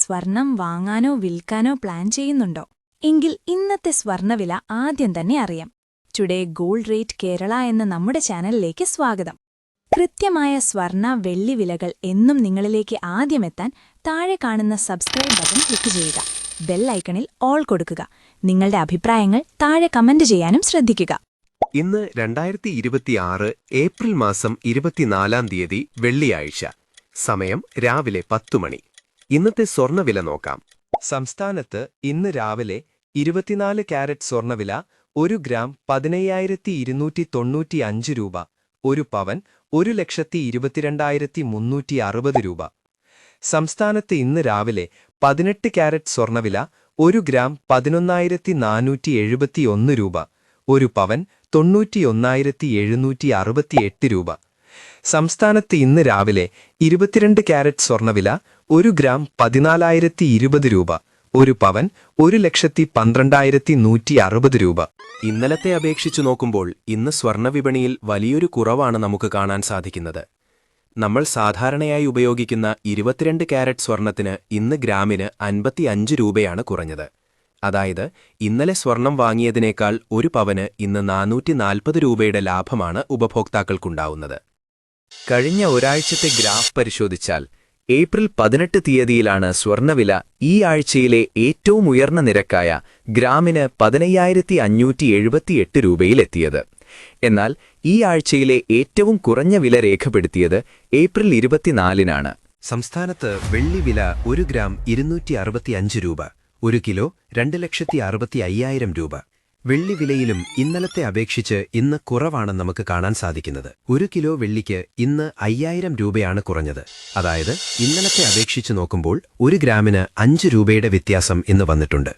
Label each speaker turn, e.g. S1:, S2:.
S1: സ്വർണം വാങ്ങാനോ വിൽക്കാനോ പ്ലാൻ ചെയ്യുന്നുണ്ടോ? എങ്കിൽ ഇന്നത്തെ സ്വർണവില ആദ്യം തന്നെ അറിയാം. ടുഡേ ഗോൾഡ് റേറ്റ് കേരള എന്ന നമ്മുടെ ചാനലിലേക്ക് സ്വാഗതം. കൃത്യമായ സ്വർണ വെള്ളി വിലകൾ എന്നും നിങ്ങളിലേക്ക് ആദ്യമെത്താൻ താഴെ കാണുന്ന സബ്സ്ക്രൈബ് ബട്ടൺ ക്ലിക്ക് ചെയ്യുക. ബെൽ ഐക്കണിൽ ഓൾ കൊടുക്കുക. നിങ്ങളുടെ അഭിപ്രായങ്ങൾ താഴെ കമന്റ് ചെയ്യാനും ശ്രദ്ധിക്കുക.
S2: ഇന്ന് 2026 ഏപ്രിൽ മാസം 24 തീയതി വെള്ളിയാഴ്ച. സമയം രാവിലെ 10 മണി. ഇന്നത്തെ സ്വർണ്ണവില നോക്കാം.
S3: സംസ്ഥാനത്ത് ഇന്ന് രാവിലെ 24 കാരറ്റ് സ്വർണ്ണവില 1 ഗ്രാം 15,295 രൂപ, 1 പവൻ 1,22,360 രൂപ. സംസ്ഥാനത്ത് ഇന്ന് രാവിലെ 18 കാരറ്റ് സ്വർണ്ണവില 1 ഗ്രാം 11,471 രൂപ, 1 പവൻ 91,768 രൂപ. സംസ്ഥാനത്ത് ഇന്ന് രാവിലെ 22 കാരറ്റ് സ്വർണ്ണവില 1 ഗ്രാം 14,020 രൂപ, 1 പവൻ 1,12,160 രൂപ.
S2: ഇന്നലത്തെ അപേക്ഷിച്ചു നോക്കുമ്പോൾ ഇന്ന് സ്വർണ്ണവിപണിയിൽ വലിയൊരു കുറവാണ് നമുക്ക് കാണാൻ സാധിക്കുന്നത്. നമ്മൾ സാധാരണയായി ഉപയോഗിക്കുന്ന 22 കാരറ്റ് സ്വർണ്ണത്തിന് ഇന്ന് ഗ്രാമിന് 55 രൂപയാണ് കുറഞ്ഞത്. അതായത് ഇന്നലെ സ്വർണം വാങ്ങിയതിനേക്കാൾ 1 പവന് ഇന്ന് 440 രൂപയുടെ ലാഭമാണ് ഉപഭോക്താക്കൾക്കുണ്ടാവുന്നത്.
S4: കഴിഞ്ഞ ഒരാഴ്ചത്തെ ഗ്രാഫ് പരിശോധിച്ചാൽ ഏപ്രിൽ 18 തീയതിയിലാണ് സ്വർണ്ണവില ഈ ആഴ്ചയിലെ ഏറ്റവും ഉയർന്ന നിരക്കായ ഗ്രാമിന് 15,578 രൂപയിലെത്തിയത്. എന്നാൽ ഈ ആഴ്ചയിലെ ഏറ്റവും കുറഞ്ഞ വില രേഖപ്പെടുത്തിയത് ഏപ്രിൽ 24-നാണ്.
S2: സംസ്ഥാനത്ത് വെള്ളി വില 1 ഗ്രാം 265 രൂപ, 1 കിലോ 2,65,000 രൂപ. വെള്ളി വിലയിലും ഇന്നലത്തെ അപേക്ഷിച്ച് ഇന്ന് കുറവാണ് നമുക്ക് കാണാൻ സാധിക്കുന്നത്. 1 കിലോ വെള്ളിക്ക് ഇന്ന് 5,000 രൂപയാണ് കുറഞ്ഞത്. അതായത് ഇന്നലത്തെ അപേക്ഷിച്ച് നോക്കുമ്പോൾ 1 ഗ്രാമിന് 5 രൂപയുടെ വ്യത്യാസം ഇന്ന് വന്നിട്ടുണ്ട്.